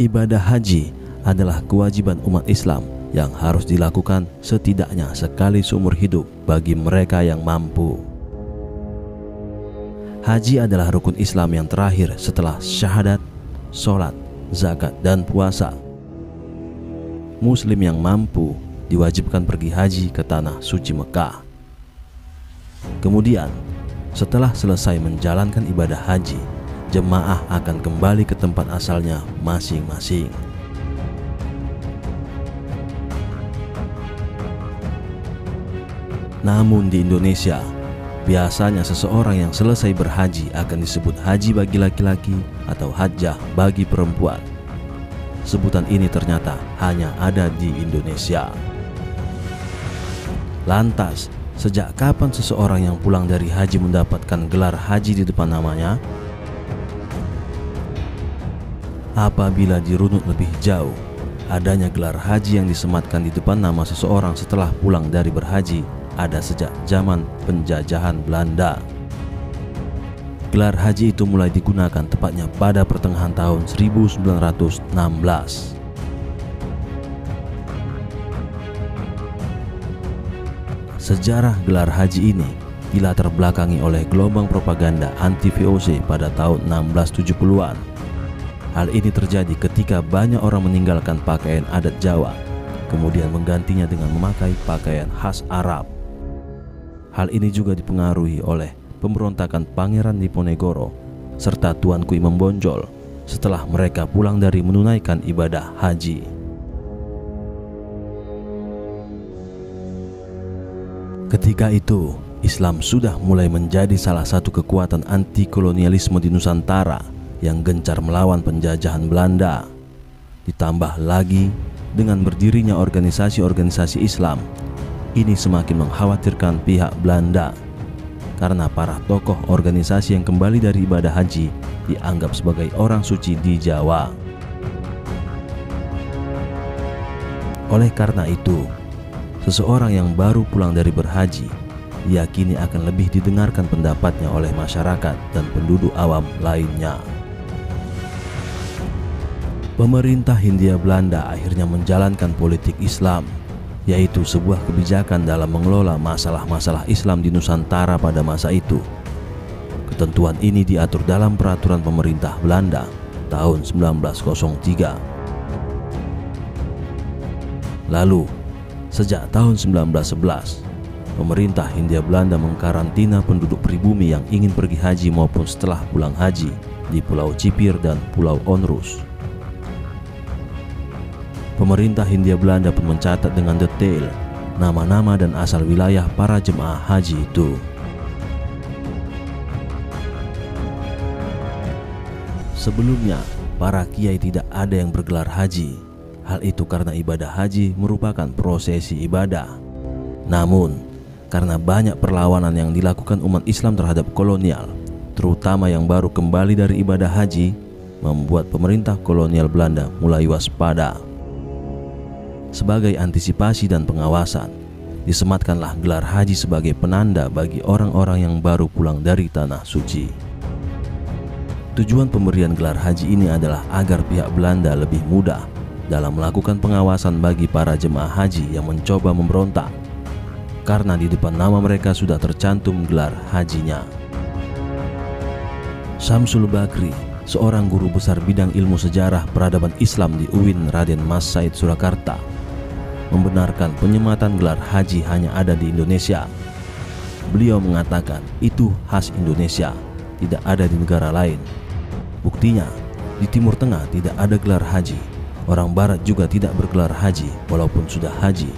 Ibadah haji adalah kewajiban umat Islam yang harus dilakukan setidaknya sekali seumur hidup bagi mereka yang mampu. Haji adalah rukun Islam yang terakhir setelah syahadat, sholat, zakat, dan puasa. Muslim yang mampu diwajibkan pergi haji ke tanah suci Mekah. Kemudian, setelah selesai menjalankan ibadah haji, jemaah akan kembali ke tempat asalnya masing-masing. Namun di Indonesia, biasanya seseorang yang selesai berhaji akan disebut haji bagi laki-laki atau hajjah bagi perempuan. Sebutan ini ternyata hanya ada di Indonesia. Lantas, sejak kapan seseorang yang pulang dari haji mendapatkan gelar haji di depan namanya? Apabila dirunut lebih jauh, adanya gelar haji yang disematkan di depan nama seseorang setelah pulang dari berhaji ada sejak zaman penjajahan Belanda. Gelar haji itu mulai digunakan tepatnya pada pertengahan tahun 1916. Sejarah gelar haji ini dilatar belakangi oleh gelombang propaganda anti-VOC pada tahun 1670-an. Hal ini terjadi ketika banyak orang meninggalkan pakaian adat Jawa, kemudian menggantinya dengan memakai pakaian khas Arab. Hal ini juga dipengaruhi oleh pemberontakan Pangeran Diponegoro serta Tuanku Imam Bonjol setelah mereka pulang dari menunaikan ibadah haji. Ketika itu, Islam sudah mulai menjadi salah satu kekuatan anti-kolonialisme di Nusantara yang gencar melawan penjajahan Belanda. Ditambah lagi dengan berdirinya organisasi-organisasi Islam, ini semakin mengkhawatirkan pihak Belanda karena para tokoh organisasi yang kembali dari ibadah haji dianggap sebagai orang suci di Jawa. Oleh karena itu, seseorang yang baru pulang dari berhaji diyakini akan lebih didengarkan pendapatnya oleh masyarakat dan penduduk awam lainnya. Pemerintah Hindia Belanda akhirnya menjalankan politik Islam, yaitu sebuah kebijakan dalam mengelola masalah-masalah Islam di Nusantara pada masa itu. Ketentuan ini diatur dalam peraturan pemerintah Belanda tahun 1903. Lalu, sejak tahun 1911, pemerintah Hindia Belanda mengkarantina penduduk pribumi yang ingin pergi haji maupun setelah pulang haji di Pulau Cipir dan Pulau Onrus. Pemerintah Hindia Belanda pun mencatat dengan detail nama-nama dan asal wilayah para jemaah haji itu. Sebelumnya, para kiai tidak ada yang bergelar haji. Hal itu karena ibadah haji merupakan prosesi ibadah. Namun, karena banyak perlawanan yang dilakukan umat Islam terhadap kolonial, terutama yang baru kembali dari ibadah haji, membuat pemerintah kolonial Belanda mulai waspada. Sebagai antisipasi dan pengawasan, disematkanlah gelar haji sebagai penanda bagi orang-orang yang baru pulang dari tanah suci. Tujuan pemberian gelar haji ini adalah agar pihak Belanda lebih mudah dalam melakukan pengawasan bagi para jemaah haji yang mencoba memberontak, karena di depan nama mereka sudah tercantum gelar hajinya. Syamsul Bakri, seorang guru besar bidang ilmu sejarah peradaban Islam di UIN Raden Mas Said Surakarta, membenarkan penyematan gelar haji hanya ada di Indonesia. Beliau mengatakan itu khas Indonesia, tidak ada di negara lain. Buktinya, di Timur Tengah tidak ada gelar haji. Orang Barat juga tidak bergelar haji walaupun sudah haji.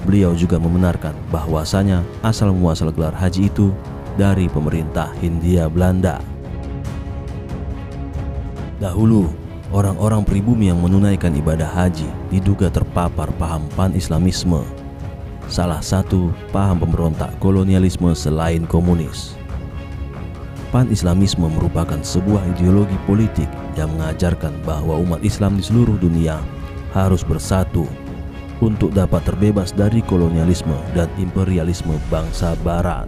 Beliau juga membenarkan bahwasanya asal muasal gelar haji itu dari pemerintah Hindia Belanda. Dahulu, orang-orang pribumi yang menunaikan ibadah haji diduga terpapar paham pan-Islamisme, salah satu paham pemberontak kolonialisme selain komunis. Pan-Islamisme merupakan sebuah ideologi politik yang mengajarkan bahwa umat Islam di seluruh dunia harus bersatu untuk dapat terbebas dari kolonialisme dan imperialisme bangsa Barat.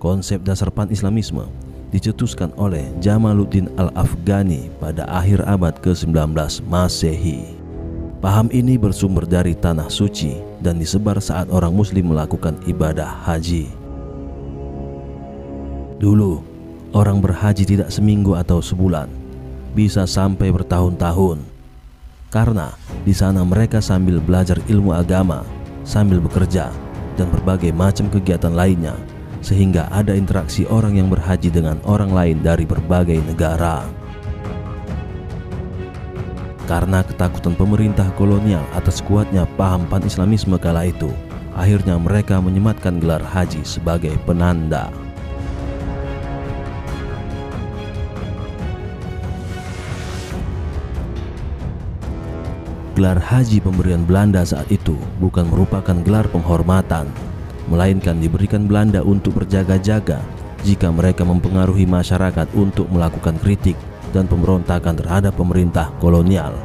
Konsep dasar pan-Islamisme dicetuskan oleh Jamaluddin Al-Afghani pada akhir abad ke-19 Masehi. Paham ini bersumber dari Tanah Suci dan disebar saat orang Muslim melakukan ibadah haji. Dulu, orang berhaji tidak seminggu atau sebulan, bisa sampai bertahun-tahun. Karena di sana mereka sambil belajar ilmu agama, sambil bekerja, dan berbagai macam kegiatan lainnya, sehingga ada interaksi orang yang berhaji dengan orang lain dari berbagai negara. Karena ketakutan pemerintah kolonial atas kuatnya paham pan-Islamisme kala itu, akhirnya mereka menyematkan gelar haji sebagai penanda. Gelar haji pemberian Belanda saat itu bukan merupakan gelar penghormatan, melainkan diberikan Belanda untuk berjaga-jaga jika mereka mempengaruhi masyarakat untuk melakukan kritik dan pemberontakan terhadap pemerintah kolonial.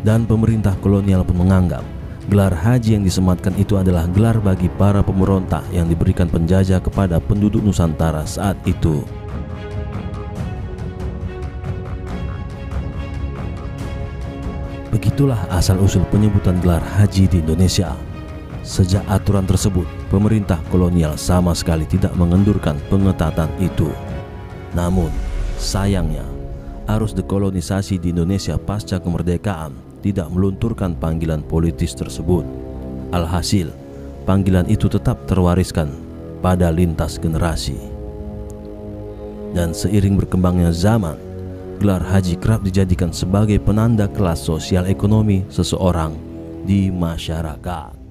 Dan pemerintah kolonial pun menganggap gelar haji yang disematkan itu adalah gelar bagi para pemberontak yang diberikan penjajah kepada penduduk Nusantara saat itu. Begitulah asal-usul penyebutan gelar haji di Indonesia. Sejak aturan tersebut, pemerintah kolonial sama sekali tidak mengendurkan pengetatan itu. Namun, sayangnya, arus dekolonisasi di Indonesia pasca kemerdekaan tidak melunturkan panggilan politis tersebut. Alhasil, panggilan itu tetap terwariskan pada lintas generasi. Dan seiring berkembangnya zaman, gelar haji kerap dijadikan sebagai penanda kelas sosial ekonomi seseorang di masyarakat.